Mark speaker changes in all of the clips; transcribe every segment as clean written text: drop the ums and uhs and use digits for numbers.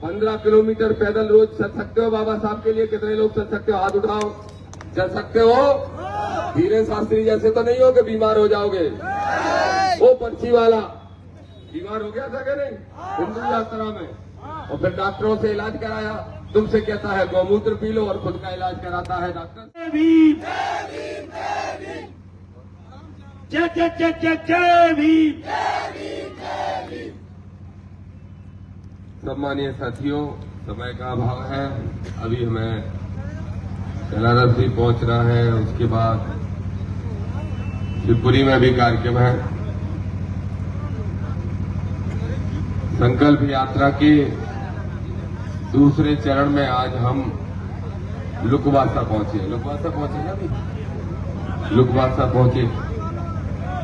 Speaker 1: 15 kilometre पैदल रोज चल सकते हो बाबा साहब के लिए? कितने लोग चल सकते हो? हाथ उठाओ। चल सकते हो? धीरेन्द्र शास्त्री जैसे तो नहीं हो कि बीमार हो जाओगे? वो पर्ची वाला बीमार हो गया था कि नहीं हिंदू यात्रा में, और फिर डॉक्टरों से इलाज कराया। तुमसे कहता है गौमूत्र पी लो और खुद का इलाज कराता है डॉक्टर।
Speaker 2: जय जय जय जय जय भीम।
Speaker 1: सम्मानीय साथियों, समय का अभाव है। अभी हमें बनारस भी पहुंचना है, उसके बाद शिवपुरी में भी कार्यक्रम है। संकल्प यात्रा के दूसरे चरण में आज हम लुकवासा पहुंचे। लुकवासा पहुंचे ना भी? लुकवासा पहुंचे।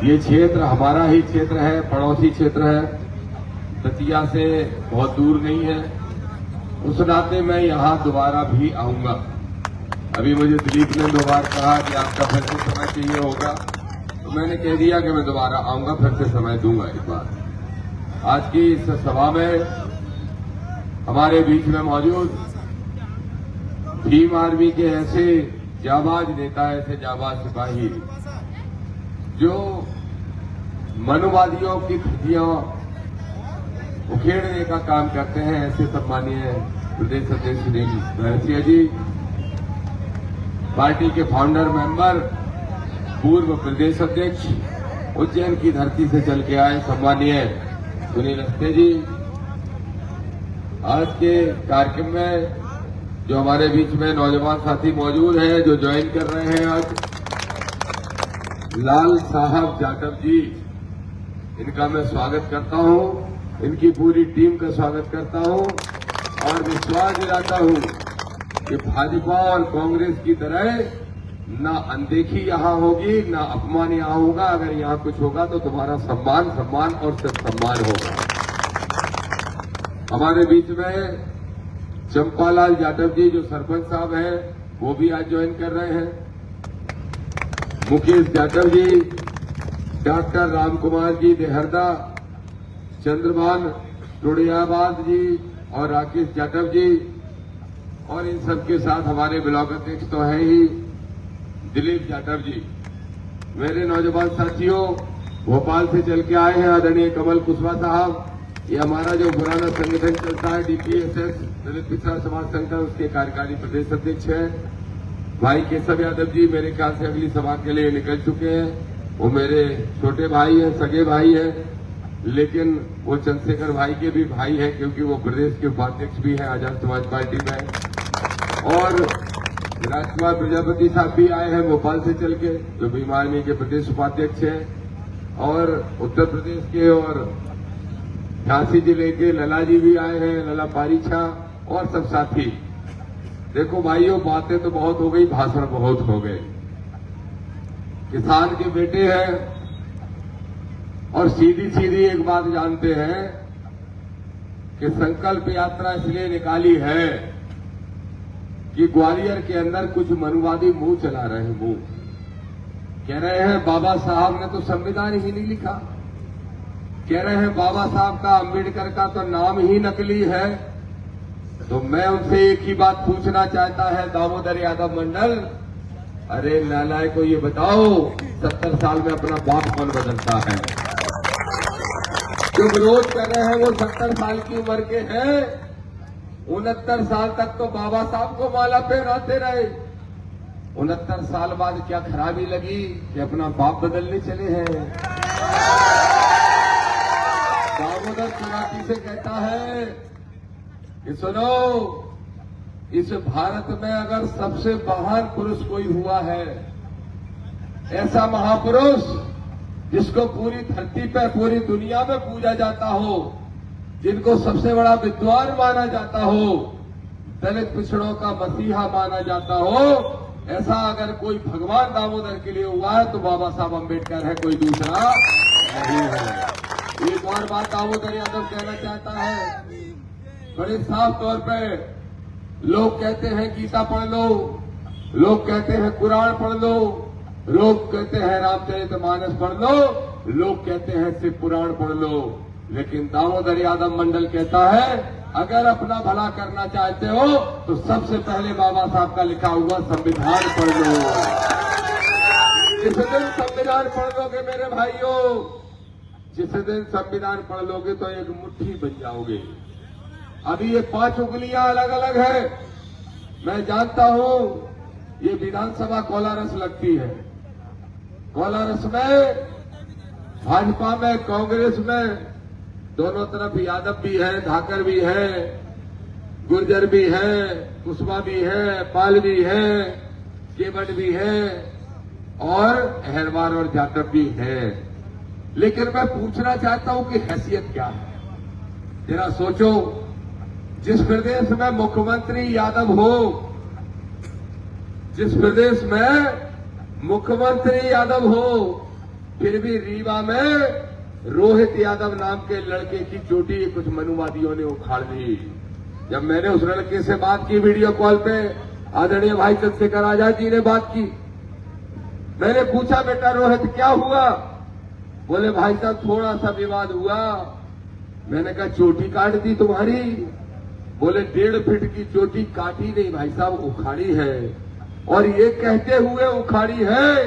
Speaker 1: ये क्षेत्र हमारा ही क्षेत्र है, पड़ोसी क्षेत्र है, दतिया से बहुत दूर नहीं है। उस नाते मैं यहां दोबारा भी आऊंगा। अभी मुझे दिलीप ने 2 बार कहा कि आपका फिर से समय चाहिए होगा, तो मैंने कह दिया कि मैं दोबारा आऊंगा, फिर से समय दूंगा इस बार। आज की इस सभा में हमारे बीच में मौजूद भीम आर्मी के ऐसे जाबाज नेता, ऐसे जाबाज सिपाही जो मनुवादियों की खुदियां उखेड़ने का काम करते हैं, ऐसे सम्मानीय प्रदेश अध्यक्ष सुनील भैरसिया जी, पार्टी के फाउंडर मेंबर, पूर्व प्रदेश अध्यक्ष, उज्जैन की धरती से चल के आए सम्मानीय सुनील अस्ते जी। आज के कार्यक्रम में जो हमारे बीच में नौजवान साथी मौजूद हैं, जो ज्वाइन कर रहे हैं आज, लाल साहब जाटव जी, इनका मैं स्वागत करता हूं, इनकी पूरी टीम का स्वागत करता हूं और विश्वास दिलाता हूं कि भाजपा और कांग्रेस की तरह ना अनदेखी यहां होगी, ना अपमान यहां होगा। अगर यहां कुछ होगा तो तुम्हारा सम्मान और सिर्फ सम्मान होगा। हमारे बीच में चंपालाल जाटव जी जो सरपंच साहब हैं, वो भी आज ज्वाइन कर रहे हैं। मुकेश जाटव जी, डॉक्टर राम कुमार जी देहरदा, चंद्रभान टोडियाबाद जी और राकेश जाटव जी, और इन सबके साथ हमारे ब्लॉक अध्यक्ष तो है ही दिलीप जाटव जी। मेरे नौजवान साथियों, भोपाल से चल के आए हैं आदरणीय कमल कुशवाहा साहब। ये हमारा जो पुराना संगठन चलता है डीपीएसएस, दलित पिछड़ा समाज संगठन, उसके कार्यकारी प्रदेश अध्यक्ष है। भाई केशव यादव जी मेरे ख्याल से अगली सभा के लिए निकल चुके हैं। वो मेरे छोटे भाई हैं, सगे भाई हैं, लेकिन वो चंद्रशेखर भाई के भी भाई हैं, क्योंकि वो प्रदेश के उपाध्यक्ष भी हैं आजाद समाज पार्टी में। और राजकुमार प्रजापति साहब भी आए हैं भोपाल से चल के, जो भीम आर्मी के प्रदेश उपाध्यक्ष हैं। और उत्तर प्रदेश के और झांसी जिले के लला जी भी आए हैं, लला पारीछा और सब साथी। देखो भाइयों, बातें तो बहुत हो गई, भाषण बहुत हो गए। किसान के बेटे हैं और सीधी सीधी एक बात जानते हैं कि संकल्प यात्रा इसलिए निकाली है कि ग्वालियर के अंदर कुछ मनुवादी मुंह चला रहे हैं। मुंह कह रहे हैं बाबा साहब ने तो संविधान ही नहीं लिखा, कह रहे हैं बाबा साहब का, अम्बेडकर का तो नाम ही नकली है। तो मैं उनसे एक ही बात पूछना चाहता है, दामोदर यादव मंडल, अरे नालायक को ये बताओ 70 साल में अपना बाप कौन बदलता है? जो विरोध कर रहे हैं वो 70 साल की उम्र के हैं। 69 साल तक तो बाबा साहब को माला पहनाते रहे। 69 साल बाद क्या खराबी लगी कि अपना बाप बदलने चले हैं? दामोदर चुनाती से कहता है कि सुनो, इस भारत में अगर सबसे महान पुरुष कोई हुआ है, ऐसा महापुरुष जिसको पूरी धरती पर, पूरी दुनिया में पूजा जाता हो, जिनको सबसे बड़ा विद्वान माना जाता हो, दलित पिछड़ों का मसीहा माना जाता हो, ऐसा अगर कोई भगवान दामोदर के लिए हुआ है तो बाबा साहब अम्बेडकर है, कोई दूसरा नहीं है। एक और बात दामोदर यादव कहना चाहता है बड़े साफ तौर पे। लोग कहते हैं गीता पढ़ लो, लोग कहते हैं कुरान पढ़ लो, लोग कहते हैं रामचरितमानस पढ़ लो, लोग कहते हैं शिव पुराण पढ़ लो, लेकिन दामोदर यादव मंडल कहता है अगर अपना भला करना चाहते हो तो सबसे पहले बाबा साहब का लिखा हुआ संविधान पढ़ लो। जिस दिन संविधान पढ़ लोगे मेरे भाइयों, जिस दिन संविधान पढ़ लोगे तो एक मुट्ठी बन जाओगे। अभी ये 5 उंगलियां अलग अलग है। मैं जानता हूं ये विधानसभा कोलारस लगती है। कोलारस में, भाजपा में, कांग्रेस में दोनों तरफ यादव भी है, धाकर भी है, गुर्जर भी है, कुशवा भी है, पाल भी है, केवट भी है और अहरवार और जाटव भी है। लेकिन मैं पूछना चाहता हूं कि हैसियत क्या है। जरा सोचो, जिस प्रदेश में मुख्यमंत्री यादव हो, जिस प्रदेश में मुख्यमंत्री यादव हो, फिर भी रीवा में रोहित यादव नाम के लड़के की चोटी कुछ मनुवादियों ने उखाड़ ली। जब मैंने उस लड़के से बात की वीडियो कॉल पे, आदरणीय भाई चंद्रशेखर आजाद जी ने बात की, मैंने पूछा बेटा रोहित क्या हुआ? बोले भाई साहब थोड़ा सा विवाद हुआ। मैंने कहा चोटी काट दी तुम्हारी? बोले 1.5 फीट की चोटी काटी नहीं भाई साहब, उखाड़ी है। और ये कहते हुए उखाड़ी है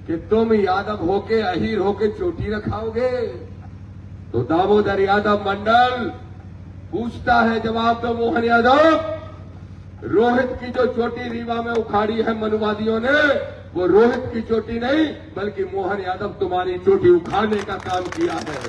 Speaker 1: कि तुम यादव होके, अहीर होके चोटी रखाओगे। तो दामोदर यादव मंडल पूछता है, जवाब दो मोहन यादव, रोहित की जो चोटी रीवा में उखाड़ी है मनुवादियों ने, वो रोहित की चोटी नहीं बल्कि मोहन यादव तुम्हारी चोटी उखाड़ने का काम किया है।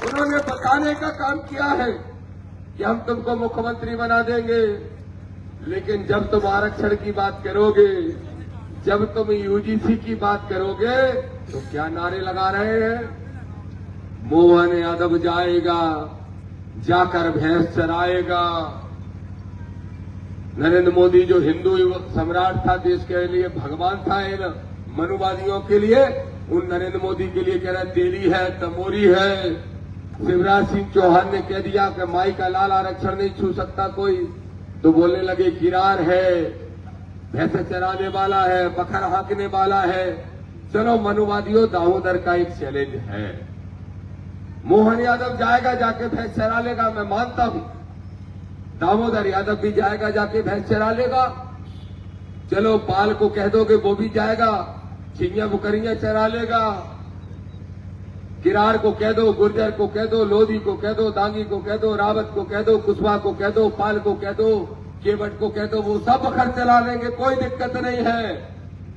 Speaker 1: उन्होंने बताने का काम किया है कि हम तुमको मुख्यमंत्री बना देंगे। लेकिन जब तुम आरक्षण की बात करोगे, जब तुम यूजीसी की बात करोगे तो क्या नारे लगा रहे हैं? मोहन यादव जाएगा, जाकर भैंस चराएगा। नरेंद्र मोदी जो हिंदू सम्राट था, देश के लिए भगवान था इन मनुवादियों के लिए, उन नरेंद्र मोदी के लिए कह रहा तेली है, तमोरी है। शिवराज सिंह चौहान ने कह दिया कि माई का लाल आरक्षण नहीं छू सकता कोई, तो बोलने लगे किरार है, भैंसे चराने वाला है, बखर हाँकने वाला है। चलो मनुवादियों, दामोदर का एक चैलेंज है। मोहन यादव जाएगा, जाके भैंस चरा लेगा, मैं मानता हूं। दामोदर यादव भी जाएगा, जाके भैंस चरा लेगा। चलो पाल को कह दो कि वो भी जाएगा, चिड़िया बुकरियां चरा लेगा। किरार को कह दो, गुर्जर को कह दो, लोधी को कह दो, दांगी को कह दो, रावत को कह दो, कुशवा को कह दो, पाल को कह दो, केवट को कह दो, वो सब बखर चला लेंगे, कोई दिक्कत नहीं है।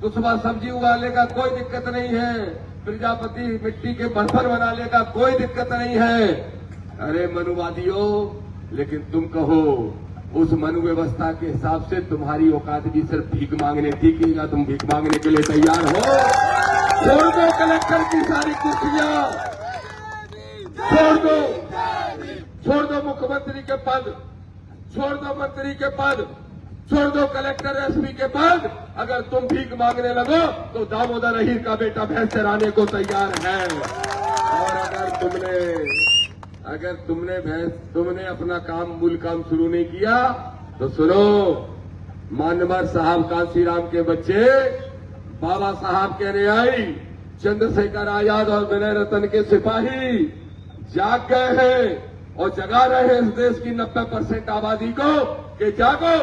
Speaker 1: कुशवा सब्जी उगा लेगा, कोई दिक्कत नहीं है। प्रजापति मिट्टी के बर्तन बना लेगा, कोई दिक्कत नहीं है। अरे मनुवादियों, लेकिन तुम कहो उस मनु व्यवस्था के हिसाब से तुम्हारी औकात भी सिर्फ भीख मांगने थी कि क्या तुम भीख मांगने के लिए तैयार हो? छोड़ दो कलेक्टर की सारी कुर्सियां, छोड़ दो, छोड़ दो मुख्यमंत्री के पद, छोड़ दो मंत्री के पद, छोड़ दो कलेक्टर एसपी के पद। अगर तुम भीख मांगने लगो तो दामोदर अहीर का बेटा भैंस चराने को तैयार है। और अगर तुमने अपना काम, मूल काम शुरू नहीं किया तो सुनो, मानवर साहब कांसीराम के बच्चे बाबा साहब के अनुयायी, चंद्रशेखर आजाद और विनय रतन के सिपाही जाग गए हैं और जगा रहे हैं इस देश की 90% आबादी को कि जागो।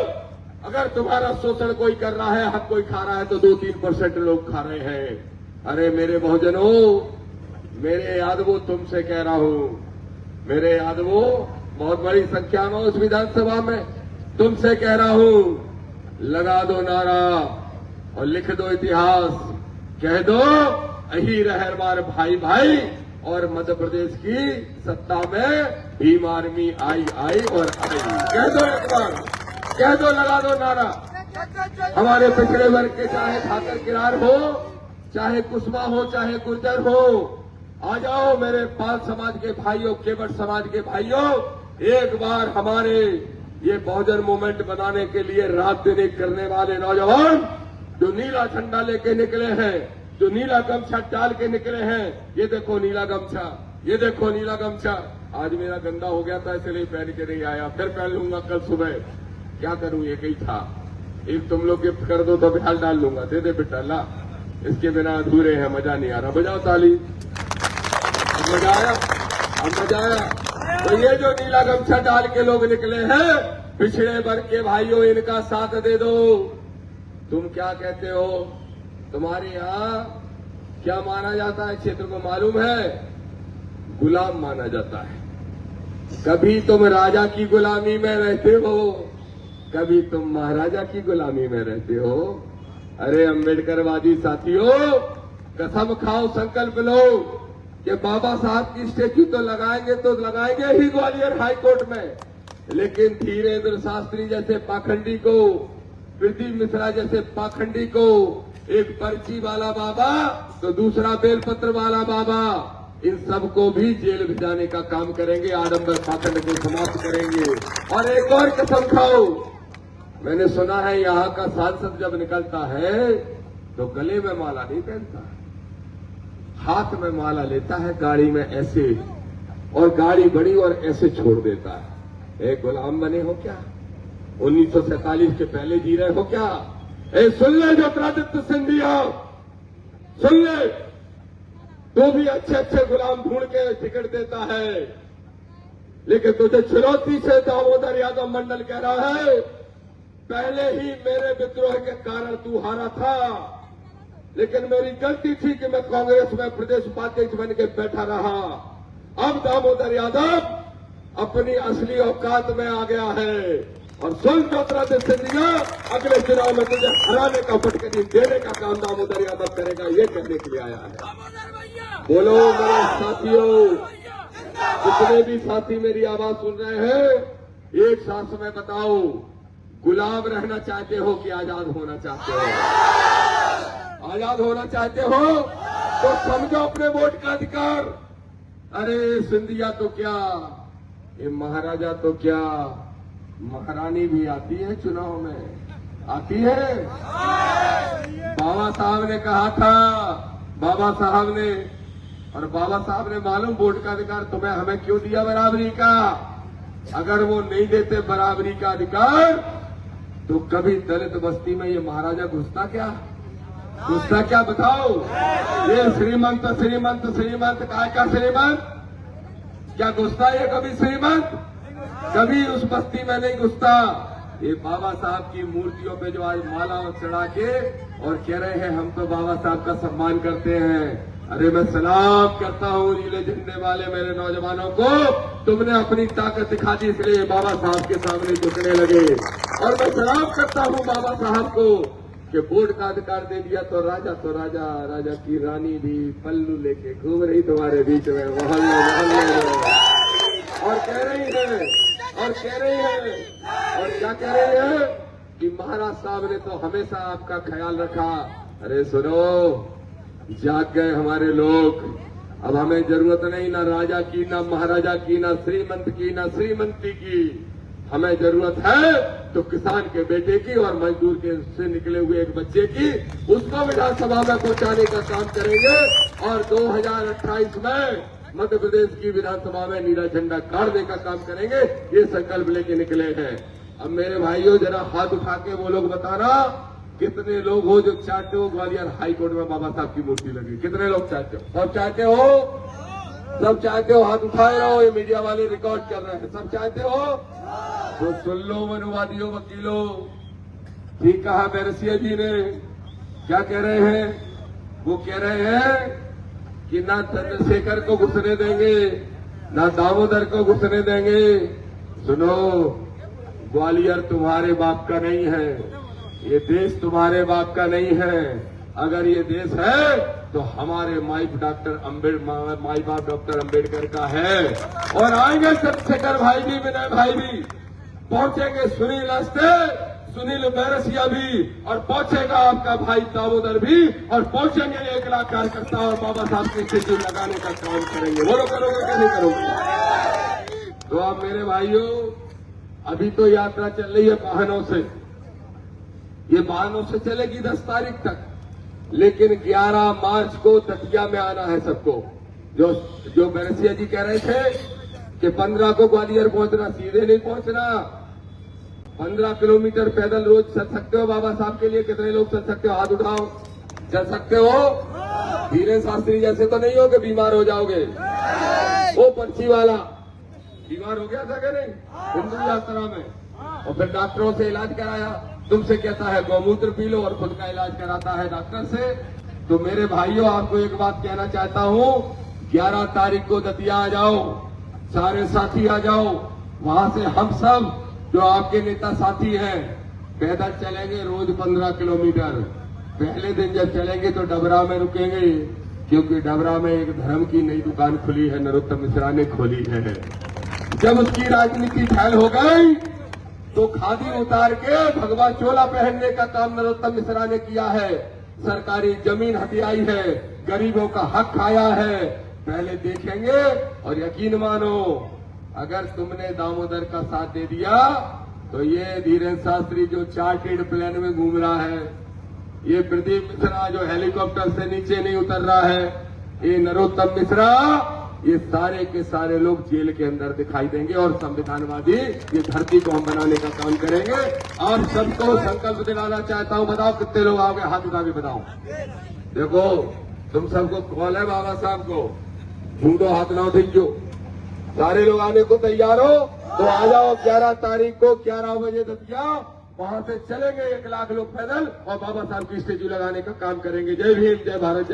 Speaker 1: अगर तुम्हारा शोषण कोई कर रहा है, हक कोई खा रहा है, तो 2-3% लोग खा रहे हैं। अरे मेरे बहुजनों, मेरे यादवों, तुमसे कह रहा हूं, मेरे यादवों, बहुत बड़ी संख्या में उस विधानसभा में, तुमसे कह रहा हूं, लगा दो नारा और लिख दो इतिहास, कह दो अहीर अहरवार भाई भाई, और मध्य प्रदेश की सत्ता में भीम आर्मी आई और आई। कह दो एक बार, कह दो, लगा दो नारा। हमारे पिछड़े वर्ग के चाहे ठाकर किरार हो, चाहे कुशवा हो, चाहे गुर्जर हो, आ जाओ मेरे पाल समाज के भाइयों, केवट समाज के भाइयों, एक बार हमारे ये बहुजन मूवमेंट बनाने के लिए रात दिन करने वाले नौजवान जो नीला झंडा लेके निकले हैं, जो नीला गमछा डाल के निकले हैं, ये देखो नीला गमछा, ये देखो नीला गमछा। आज मेरा गंदा हो गया था इसलिए पहन के नहीं आया, फिर पहन लूंगा कल सुबह। क्या करूं, एक ही था, एक तुम लोग गिफ्ट कर दो तो बिहार डाल लूंगा। दे दे बेटा, ला, इसके बिना अधूरे हैं, मजा नहीं आ रहा। बजाओ ताली, मजा आया, अब मजा आया। तो ये जो नीला गमछा डाल के लोग निकले हैं, पिछड़े वर्ग के भाइयों, इनका साथ दे दो। तुम क्या कहते हो? तुम्हारे यहाँ क्या माना जाता है क्षेत्र को मालूम है? गुलाम माना जाता है। कभी तुम राजा की गुलामी में रहते हो, कभी तुम महाराजा की गुलामी में रहते हो। अरे अम्बेडकरवादी साथियों, कसम खाओ, संकल्प लो कि बाबा साहब की स्टेच्यू तो लगाएंगे ही ग्वालियर हाई कोर्ट में, लेकिन धीरेन्द्र शास्त्री जैसे पाखंडी को, पृथ्वी मिश्रा जैसे पाखंडी को, एक पर्ची वाला बाबा तो दूसरा बेलपत्र वाला बाबा, इन सबको भी जेल भिजाने का काम करेंगे, आडंबर पाखंड को समाप्त करेंगे। और एक और कसम खाओ, मैंने सुना है यहाँ का सांसद जब निकलता है तो गले में माला नहीं पहनता, हाथ में माला लेता है, गाड़ी में ऐसे, और गाड़ी बड़ी और ऐसे छोड़ देता है। एक गुलाम बने हो क्या? 1947 के पहले जी रहे हो क्या? सुन ले ज्योतिरादित्य सिंधिया, सुन ले, तो भी अच्छे अच्छे गुलाम ढूंढ के टिकट देता है, लेकिन तुझे चुनौती से दामोदर यादव मंडल कह रहा है, पहले ही मेरे विद्रोह के कारण तू हारा था, लेकिन मेरी गलती थी कि मैं कांग्रेस में प्रदेश उपाध्यक्ष बन के बैठा रहा। अब दामोदर यादव अपनी असली औकात में आ गया है। और सुन ज्योतिरादित्य सिंधिया, अगले चुनाव में तुझे हराने का फटकरी देने का काम दामोदर यादव करेगा, ये कहने के लिए आया है। बोलो मेरे साथियों, जितने भी साथी मेरी आवाज सुन रहे हैं, एक सांस में बताओ, गुलाम रहना चाहते हो कि आजाद होना चाहते हो? आजाद होना चाहते हो तो समझो अपने वोट का अधिकार। अरे सिंधिया तो क्या, ये महाराजा तो क्या, महारानी भी आती है चुनाव में, आती है। बाबा साहब ने कहा था, बाबा साहब ने, और बाबा साहब ने मालूम वोट का अधिकार तुम्हें हमें क्यों दिया बराबरी का? अगर वो नहीं देते बराबरी का अधिकार तो कभी दलित बस्ती में ये महाराजा घुसता क्या? घुसता क्या बताओ? ये श्रीमंत श्रीमंत श्रीमंत काय का श्रीमंत क्या घुसता है? कभी श्रीमंत कभी उस बस्ती में नहीं घुसता। ये बाबा साहब की मूर्तियों पे जो आज माला चढ़ा के और कह रहे हैं हम तो बाबा साहब का सम्मान करते हैं। अरे मैं सलाम करता हूँ नीले झंडे वाले मेरे नौजवानों को, तुमने अपनी ताकत दिखा दी इसलिए बाबा साहब के सामने झुकने लगे। और मैं सलाम करता हूँ बाबा साहब को कि वोट का अधिकार दे दिया तो राजा, राजा की रानी भी पल्लू लेके घूम रही तुम्हारे बीच में, मोहल्ले मोहल्ले, और कह रही है और क्या कह रही है कि महाराज साहब ने तो हमेशा आपका ख्याल रखा। अरे सुनो, जाग गए हमारे लोग, अब हमें जरूरत नहीं ना राजा की, ना महाराजा की, ना श्रीमंत की, ना श्रीमंती की। हमें जरूरत है तो किसान के बेटे की और मजदूर के से निकले हुए एक बच्चे की, उसको विधानसभा में पहुंचाने का काम करेंगे। और 2028 में मध्य प्रदेश की विधानसभा में नीला झंडा गाड़ने का काम करेंगे, ये संकल्प लेके निकले हैं। अब मेरे भाइयों जरा हाथ उठा के वो लोग बताना, कितने लोग हो जो चाहते हो ग्वालियर हाई कोर्ट में बाबा साहब की मूर्ति लगी? कितने लोग चाहते हो? सब चाहते हो? सब चाहते हो? हाथ उठाए रहो, ये मीडिया वाले रिकॉर्ड कर रहे हैं। सब चाहते हो तो सुन लो मनुवादियों, वकीलों, ठीक कहा बैरसिया जी ने। क्या कह रहे हैं? वो कह रहे हैं कि ना चंद्रशेखर को घुसने देंगे, ना दामोदर को घुसने देंगे। सुनो, ग्वालियर तुम्हारे बाप का नहीं है, ये देश तुम्हारे बाप का नहीं है। अगर ये देश है तो हमारे माई बाप डॉक्टर अंबेडकर का है। और आएंगे चंद्रशेखर भाई भी, विनय भाई भी, पहुंचेंगे सुनील अस्ते, सुनील बैरसिया भी, और पहुंचेगा आपका भाई दामोदर भी, और पहुंचेंगे 1 लाख कार्यकर्ता और बाबा साहब की स्टेच्यू लगाने का काम करेंगे। वो लोग करोगे क्या नहीं करोगे? तो आप मेरे भाइयों, अभी तो यात्रा चल रही है वाहनों से, ये वाहनों से चलेगी 10 तारीख तक, लेकिन 11 मार्च को दतिया में आना है सबको। जो बैरसिया जी कह रहे थे कि 15 को ग्वालियर पहुंचना, सीधे नहीं पहुंचना, 15 किलोमीटर पैदल रोज चल सकते हो बाबा साहब के लिए। कितने लोग चल सकते हो? हाथ उठाओ। चल सकते हो? धीरेन्द्र शास्त्री जैसे तो नहीं हो कि बीमार हो जाओगे। वो पर्ची वाला बीमार हो गया था क्या नहीं हिंदू यात्रा में, और फिर डॉक्टरों से इलाज कराया। तुमसे कहता है गौमूत्र पी लो और खुद का इलाज कराता है डॉक्टर से। तो मेरे भाइयों, आपको एक बात कहना चाहता हूं, 11 तारीख को दतिया आ जाओ, सारे साथी आ जाओ। वहां से हम सब जो आपके नेता साथी हैं पैदल चलेंगे रोज 15 किलोमीटर। पहले दिन जब चलेंगे तो डबरा में रुकेंगे, क्योंकि डबरा में एक धर्म की नई दुकान खुली है, नरोत्तम मिश्रा ने खोली है। जब उसकी राजनीति फैल हो गई तो खादी उतार के भगवा चोला पहनने का काम नरोत्तम मिश्रा ने किया है। सरकारी जमीन हथियाई है, गरीबों का हक खाया है। पहले देखेंगे और यकीन मानो, अगर तुमने दामोदर का साथ दे दिया तो ये धीरेन्द्र शास्त्री जो चार्टेड प्लेन में घूम रहा है, ये प्रदीप मिश्रा जो हेलीकॉप्टर से नीचे नहीं उतर रहा है, ये नरोत्तम मिश्रा, ये सारे के सारे लोग जेल के अंदर दिखाई देंगे। और संविधानवादी ये धरती को हम बनाने का काम करेंगे। और सबको संकल्प दिलाना चाहता हूं, बताओ कितने लोग आओगे, हाथ उठा के बताओ। देखो तुम सबको कॉल है बाबा साहब को, झूठो हाथ ना उठो। सारे लोग आने को तैयार हो तो आ जाओ 11 तारीख को 11 बजे दतिया। वहां से चलेंगे 1 लाख लोग पैदल और बाबा साहब की स्टेच्यू लगाने का काम करेंगे। जय भीम, जय भारत।